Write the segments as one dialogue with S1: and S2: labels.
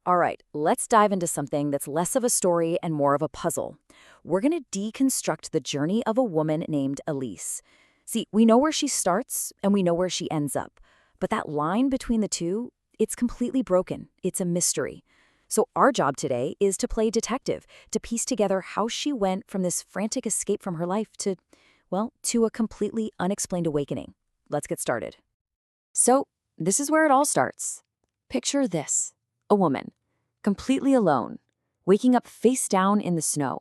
S1: All right, let's dive into something that's less of a story and more of a puzzle. We're going to deconstruct the journey of a woman named Elise. See, we know where she starts and we know where she ends up. But that line between the two, it's completely broken. It's a mystery. So our job today is to play detective, to piece together how she went from this frantic escape from her life to, well, to a completely unexplained awakening. Let's get started. So, this is where it all starts. Picture this. A woman, completely alone, waking up face down in the snow.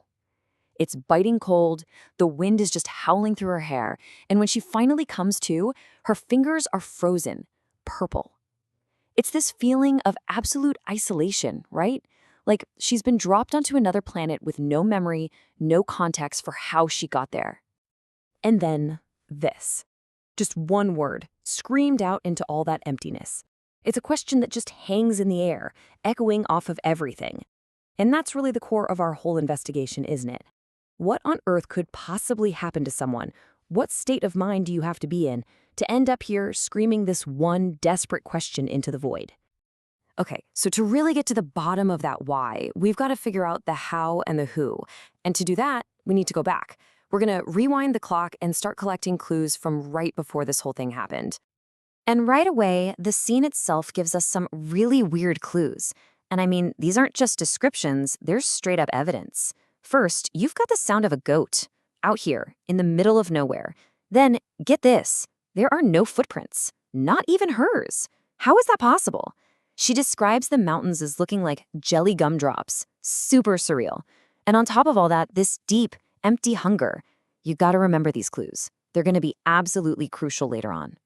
S1: It's biting cold, the wind is just howling through her hair, and when she finally comes to, her fingers are frozen, purple. It's this feeling of absolute isolation, right? Like she's been dropped onto another planet with no memory, no context for how she got there. And then this. Just one word, screamed out into all that emptiness. It's a question that just hangs in the air, echoing off of everything. And that's really the core of our whole investigation, isn't it? What on earth could possibly happen to someone? What state of mind do you have to be in to end up here screaming this one desperate question into the void? Okay, so to really get to the bottom of that why, we've got to figure out the how and the who. And to do that, we need to go back. We're going to rewind the clock and start collecting clues from right before this whole thing happened. And right away, the scene itself gives us some really weird clues. And I mean, these aren't just descriptions, they're straight up evidence. First, you've got the sound of a goat, out here, in the middle of nowhere. Then, get this, there are no footprints, not even hers. How is that possible? She describes the mountains as looking like jelly gumdrops, super surreal. And on top of all that, this deep, empty hunger. You've got to remember these clues. They're going to be absolutely crucial later on.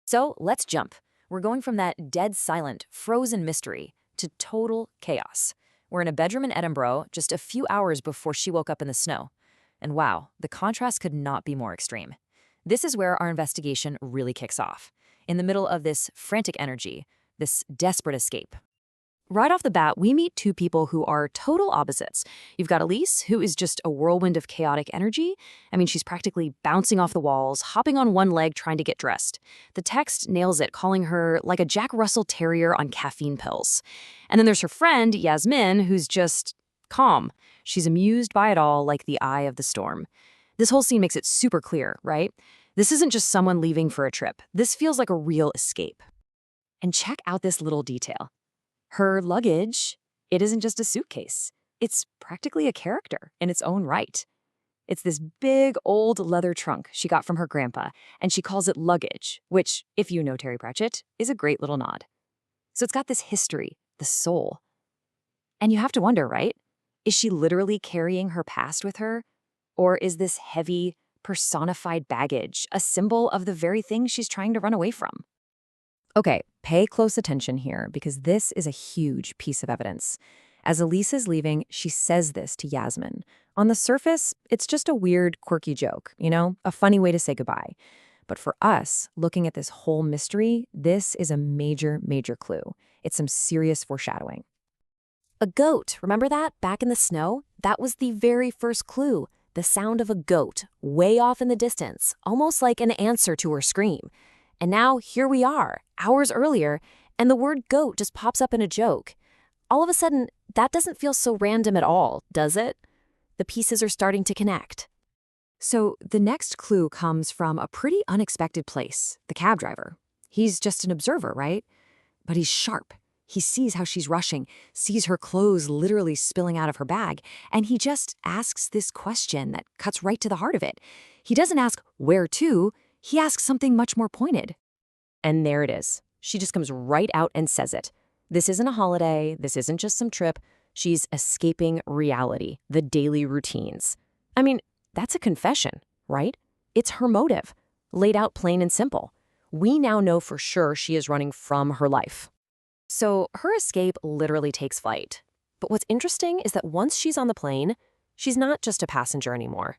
S1: So let's jump. We're going from that dead silent, frozen mystery to total chaos. We're in a bedroom in Edinburgh just a few hours before she woke up in the snow. And wow, the contrast could not be more extreme. This is where our investigation really kicks off. In the middle of this frantic energy, this desperate escape. Right off the bat, we meet two people who are total opposites. You've got Elise, who is just a whirlwind of chaotic energy. I mean, she's practically bouncing off the walls, hopping on one leg trying to get dressed. The text nails it, calling her like a Jack Russell Terrier on caffeine pills. And then there's her friend, Yasmin, who's just calm. She's amused by it all like the eye of the storm. This whole scene makes it super clear, right? This isn't just someone leaving for a trip. This feels like a real escape. And check out this little detail. Her luggage, it isn't just a suitcase. It's practically a character in its own right. It's this big old leather trunk she got from her grandpa, and she calls it luggage, which, if you know Terry Pratchett, is a great little nod. So it's got this history, the soul. And you have to wonder, right? Is she literally carrying her past with her? Or is this heavy, personified baggage a symbol of the very thing she's trying to run away from? Okay, pay close attention here because this is a huge piece of evidence. As Elise is leaving, she says this to Yasmin. On the surface, it's just a weird, quirky joke, a funny way to say goodbye. But for us, looking at this whole mystery, this is a major, major clue. It's some serious foreshadowing. A goat, remember that back in the snow? That was the very first clue. The sound of a goat, way off in the distance, almost like an answer to her scream. And now here we are, hours earlier, and the word goat just pops up in a joke. All of a sudden, that doesn't feel so random at all, does it? The pieces are starting to connect. So the next clue comes from a pretty unexpected place, the cab driver. He's just an observer, right? But he's sharp. He sees how she's rushing, sees her clothes literally spilling out of her bag, and he just asks this question that cuts right to the heart of it. He doesn't ask, where to? He asks something much more pointed. And there it is. She just comes right out and says it. This isn't a holiday. This isn't just some trip. She's escaping reality, the daily routines. I mean, that's a confession, right? It's her motive, laid out plain and simple. We now know for sure she is running from her life. So her escape literally takes flight. But what's interesting is that once she's on the plane, she's not just a passenger anymore.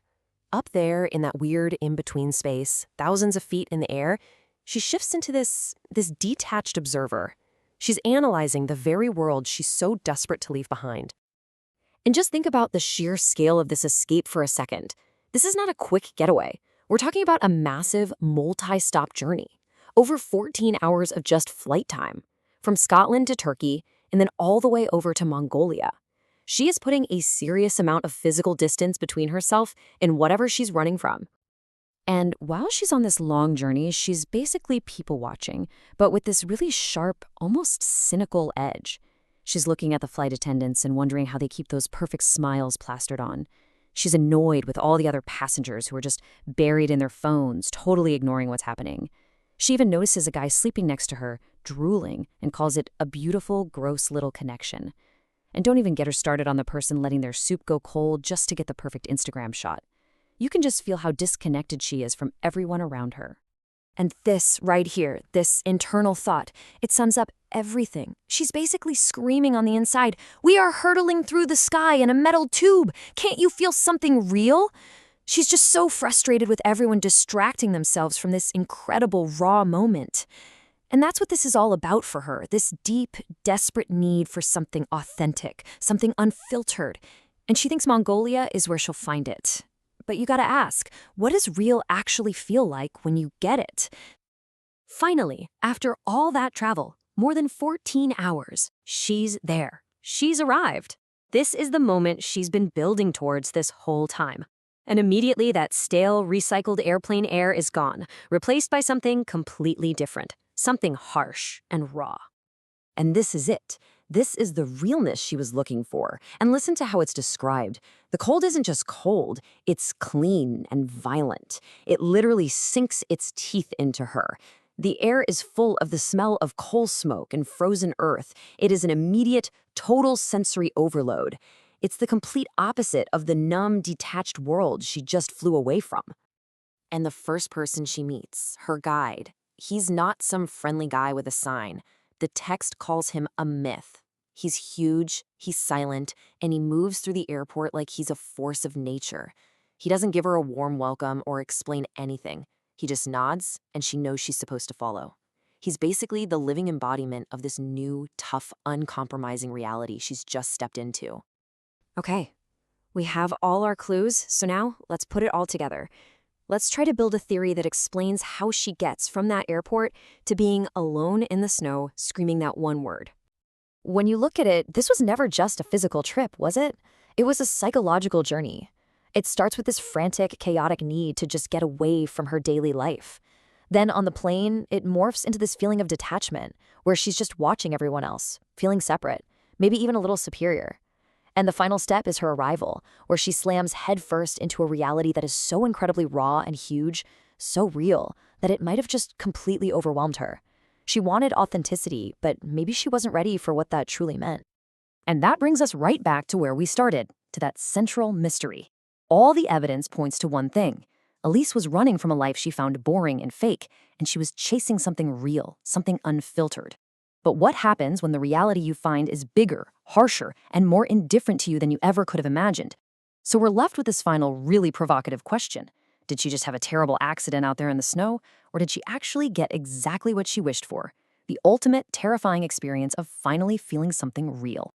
S1: Up there in that weird in-between space, thousands of feet in the air, she shifts into this detached observer. She's analyzing the very world she's so desperate to leave behind. And just think about the sheer scale of this escape for a second. This is not a quick getaway. We're talking about a massive, multi-stop journey. Over 14 hours of just flight time. From Scotland to Turkey, and then all the way over to Mongolia. She is putting a serious amount of physical distance between herself and whatever she's running from. And while she's on this long journey, she's basically people watching, but with this really sharp, almost cynical edge. She's looking at the flight attendants and wondering how they keep those perfect smiles plastered on. She's annoyed with all the other passengers who are just buried in their phones, totally ignoring what's happening. She even notices a guy sleeping next to her, drooling, and calls it a beautiful, gross little connection. And don't even get her started on the person letting their soup go cold just to get the perfect Instagram shot. You can just feel how disconnected she is from everyone around her. And this right here, this internal thought, it sums up everything. She's basically screaming on the inside, "We are hurtling through the sky in a metal tube. Can't you feel something real?" She's just so frustrated with everyone distracting themselves from this incredible raw moment. And that's what this is all about for her, this deep, desperate need for something authentic, something unfiltered. And she thinks Mongolia is where she'll find it. But you gotta ask, what does real actually feel like when you get it? Finally, after all that travel, more than 14 hours, she's there. She's arrived. This is the moment she's been building towards this whole time. And immediately that stale, recycled airplane air is gone, replaced by something completely different, something harsh and raw. And this is it. This is the realness she was looking for. And listen to how it's described. The cold isn't just cold, it's clean and violent. It literally sinks its teeth into her. The air is full of the smell of coal smoke and frozen earth. It is an immediate, total sensory overload. It's the complete opposite of the numb, detached world she just flew away from. And the first person she meets, her guide, he's not some friendly guy with a sign. The text calls him a myth. He's huge, he's silent, and he moves through the airport like he's a force of nature. He doesn't give her a warm welcome or explain anything. He just nods, and she knows she's supposed to follow. He's basically the living embodiment of this new, tough, uncompromising reality she's just stepped into. Okay, we have all our clues, so now let's put it all together. Let's try to build a theory that explains how she gets from that airport to being alone in the snow, screaming that one word. When you look at it, this was never just a physical trip, was it? It was a psychological journey. It starts with this frantic, chaotic need to just get away from her daily life. Then on the plane, it morphs into this feeling of detachment, where she's just watching everyone else, feeling separate, maybe even a little superior. And the final step is her arrival, where she slams headfirst into a reality that is so incredibly raw and huge, so real, that it might have just completely overwhelmed her. She wanted authenticity, but maybe she wasn't ready for what that truly meant. And that brings us right back to where we started, to that central mystery. All the evidence points to one thing. Elise was running from a life she found boring and fake, and she was chasing something real, something unfiltered. But what happens when the reality you find is bigger, harsher, and more indifferent to you than you ever could have imagined? So we're left with this final, really provocative question. Did she just have a terrible accident out there in the snow, or did she actually get exactly what she wished for? The ultimate terrifying experience of finally feeling something real.